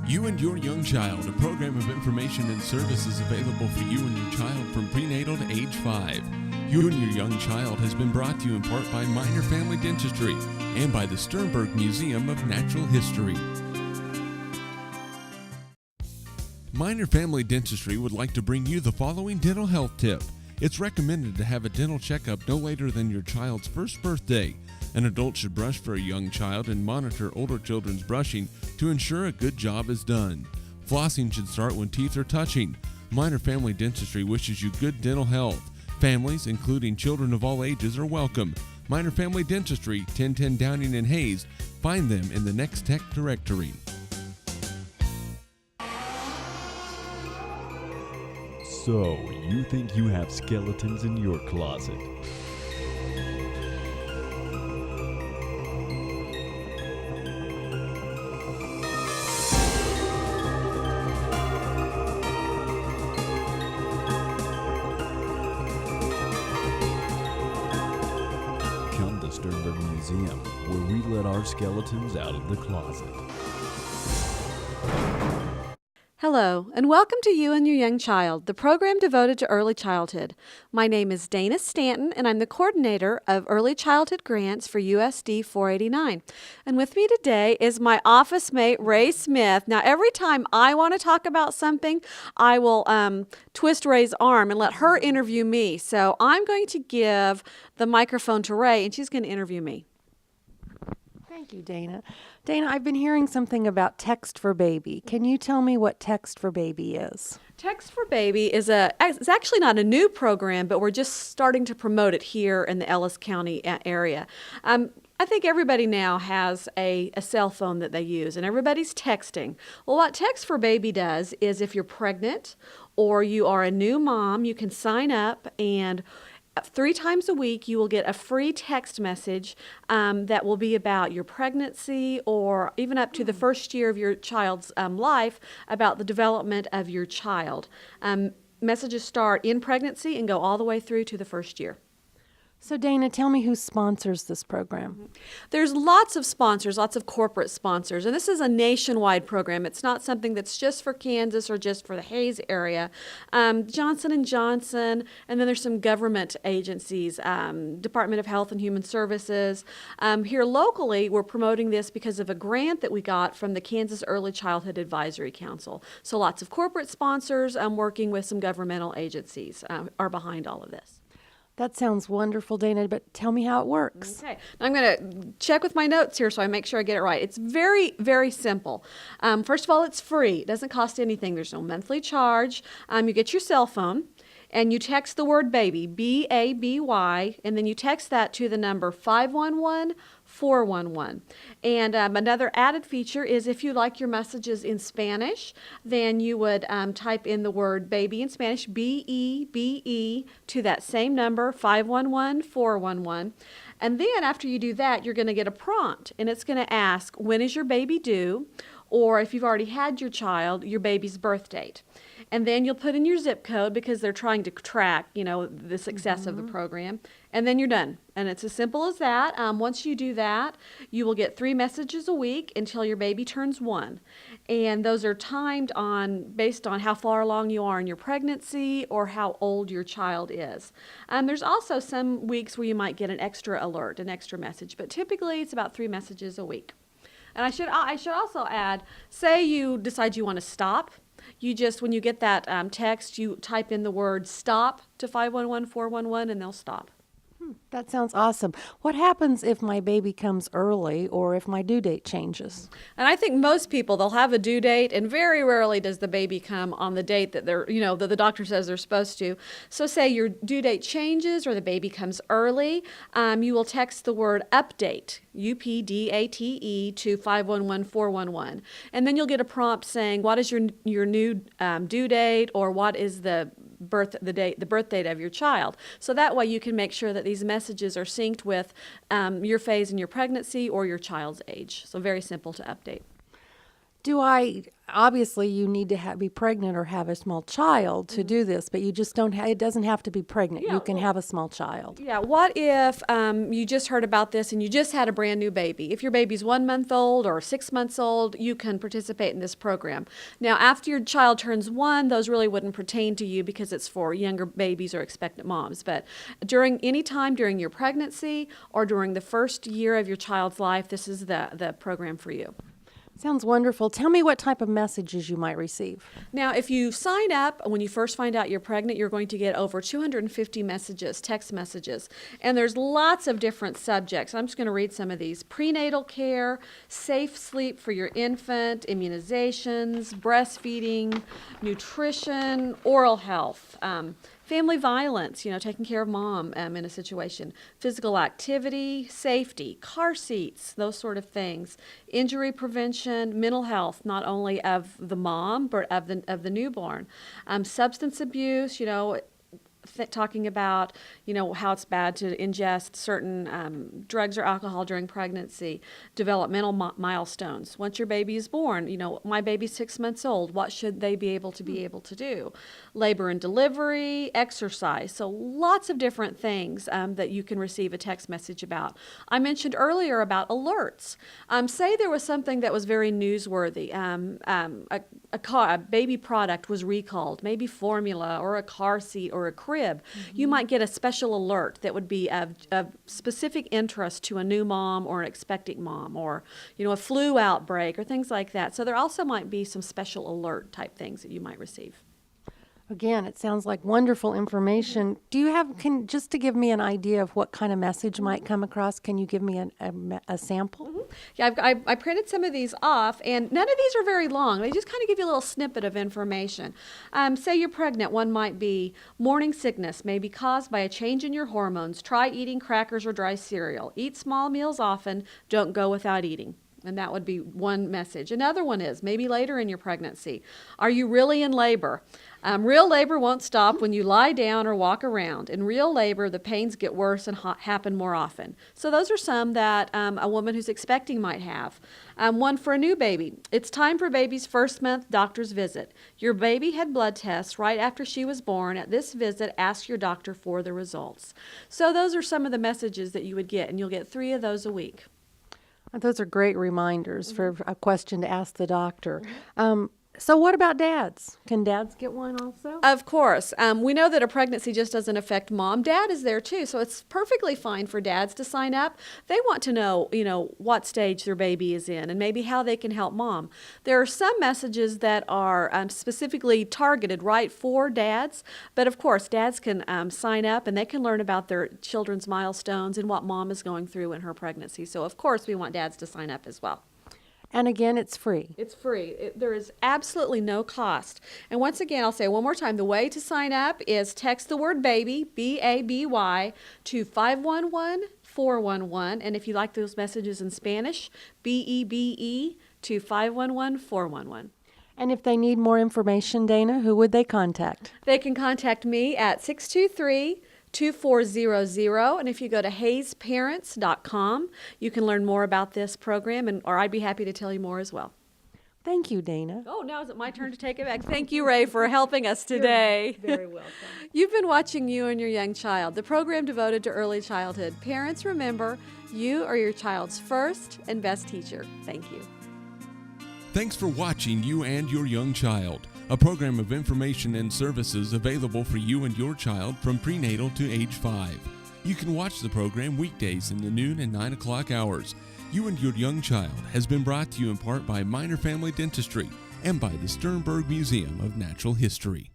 You and Your Young Child, a program of information and services available for you and your child from prenatal to age 5. You and Your Young Child has been brought to you in part by Minor Family Dentistry and by the Sternberg Museum of Natural History. Minor Family Dentistry would like to bring you the following dental health tip. It's recommended to have a dental checkup no later than your child's first birthday. An adult should brush for a young child and monitor older children's brushing to ensure a good job is done. Flossing should start when teeth are touching. Minor Family Dentistry wishes you good dental health. Families, including children of all ages, are welcome. Minor Family Dentistry, 1010 Downing and Hayes. Find them in the Next Tech directory. So, you think you have skeletons in your closet? Come to Sternberg Museum, where we let our skeletons out of the closet. Hello, and welcome to You and Your Young Child, the program devoted to early childhood. My name is Dana Stanton, and I'm the coordinator of Early Childhood Grants for USD 489. And with me today is my office mate, Rae Smith. Now, every time I want to talk about something, I will twist Rae's arm and let her interview me. So I'm going to give the microphone to Rae, and she's going to interview me. Thank you, Dana. Dana, I've been hearing something about Text4baby. Can you tell me what Text4baby is? Text4baby is it's actually not a new program, but we're just starting to promote it here in the Ellis County area. I think everybody now has a cell phone that they use, and everybody's texting. Well, what Text4baby does is if you're pregnant or you are a new mom, you can sign up, and 3 times a week, you will get a free text message that will be about your pregnancy or even up to the first year of your child's life about the development of your child. Messages start in pregnancy and go all the way through to the first year. So, Dana, tell me who sponsors this program. There's lots of sponsors, lots of corporate sponsors, and this is a nationwide program. It's not something that's just for Kansas or just for the Hayes area. Johnson & Johnson, and then there's some government agencies, Department of Health and Human Services. Here locally, we're promoting this because of a grant that we got from the Kansas Early Childhood Advisory Council. So lots of corporate sponsors working with some governmental agencies are behind all of this. That sounds wonderful, Dana, but tell me how it works. Okay. Now I'm going to check with my notes here so I make sure I get it right. It's very, very simple. First of all, it's free. It doesn't cost anything. There's no monthly charge. You get your cell phone, and you text the word baby, B-A-B-Y, and then you text that to the number 511-411. And another added feature is if you like your messages in Spanish, then you would type in the word baby in Spanish, B-E-B-E, to that same number, 511-411. And then after you do that, you're going to get a prompt, and it's going to ask, when is your baby due? Or if you've already had your child, your baby's birth date. And then you'll put in your zip code because they're trying to track, the success of the program. And then you're done. And it's as simple as that. Once you do that, you will get 3 messages a week until your baby turns 1. And those are timed based on how far along you are in your pregnancy or how old your child is. There's also some weeks where you might get an extra alert, an extra message. But typically, it's about 3 messages a week. And I should also add, say you decide you want to stop. You just, when you get that text, you type in the word stop to 511-411 and they'll stop. That sounds awesome. What happens if my baby comes early or if my due date changes? And I think most people, they'll have a due date, and very rarely does the baby come on the date that that the doctor says they're supposed to. So say your due date changes or the baby comes early, you will text the word update, U-P-D-A-T-E, to 511-411. And then you'll get a prompt saying, what is your new due date, or what is the birth date of your child. So that way you can make sure that these messages are synced with your phase in your pregnancy or your child's age. So very simple to update. Obviously you need to be pregnant or have a small child to do this, but you just don't, it doesn't have to be pregnant. Yeah, You can have a small child. Yeah, what if you just heard about this and you just had a brand new baby? If your baby's 1 month old or 6 months old, you can participate in this program. Now, after your child turns 1, those really wouldn't pertain to you because it's for younger babies or expectant moms. But any time during your pregnancy or during the first year of your child's life, this is the program for you. Sounds wonderful. Tell me what type of messages you might receive. Now, if you sign up when you first find out you're pregnant, you're going to get over 250 messages, text messages. And there's lots of different subjects. I'm just going to read some of these. Prenatal care, safe sleep for your infant, immunizations, breastfeeding, nutrition, oral health. Family violence, taking care of mom in a situation, physical activity, safety, car seats, those sort of things, injury prevention, mental health, not only of the mom, but of the newborn, substance abuse, talking about, how it's bad to ingest certain drugs or alcohol during pregnancy, developmental milestones. Once your baby is born, my baby's 6 months old, what should they be able to do? Labor and delivery, exercise. So lots of different things that you can receive a text message about. I mentioned earlier about alerts. Say there was something that was very newsworthy. A baby product was recalled, maybe formula or a car seat or a crib. You might get a special alert that would be of specific interest to a new mom or an expecting mom, or a flu outbreak or things like that. So there also might be some special alert type things that you might receive. Again, it sounds like wonderful information. Do you have, just to give me an idea of what kind of message might come across, can you give me a sample? Mm-hmm. Yeah, I printed some of these off, and none of these are very long. They just kind of give you a little snippet of information. Say you're pregnant. One might be morning sickness may be caused by a change in your hormones. Try eating crackers or dry cereal. Eat small meals often. Don't go without eating. And that would be one message. Another one is maybe later in your pregnancy. Are you really in labor? Real labor won't stop when you lie down or walk around. In real labor, the pains get worse and happen more often. So those are some that a woman who's expecting might have. One for a new baby. It's time for baby's first month doctor's visit. Your baby had blood tests right after she was born. At this visit, ask your doctor for the results. So those are some of the messages that you would get, and you'll get 3 of those a week. Those are great reminders for a question to ask the doctor. So what about dads? Can dads get one also? Of course. We know that a pregnancy just doesn't affect mom. Dad is there too, so it's perfectly fine for dads to sign up. They want to know, what stage their baby is in and maybe how they can help mom. There are some messages that are specifically targeted right for dads, but of course dads can sign up and they can learn about their children's milestones and what mom is going through in her pregnancy. So of course we want dads to sign up as well. And again, it's free. It's free. There is absolutely no cost. And once again, I'll say one more time, the way to sign up is text the word baby, B-A-B-Y, to 511-411. And if you like those messages in Spanish, B-E-B-E, to 511-411. And if they need more information, Dana, who would they contact? They can contact me at 623-2400, and if you go to hayesparents.com, you can learn more about this program, or I'd be happy to tell you more as well. Thank you, Dana. Oh, now is it my turn to take it back? Thank you, Rae, for helping us today. You're very welcome. You've been watching You and Your Young Child, the program devoted to early childhood. Parents, remember, you are your child's first and best teacher. Thank you. Thanks for watching You and Your Young Child, a program of information and services available for you and your child from prenatal to age 5. You can watch the program weekdays in the noon and 9 o'clock hours. You and Your Young Child has been brought to you in part by Minor Family Dentistry and by the Sternberg Museum of Natural History.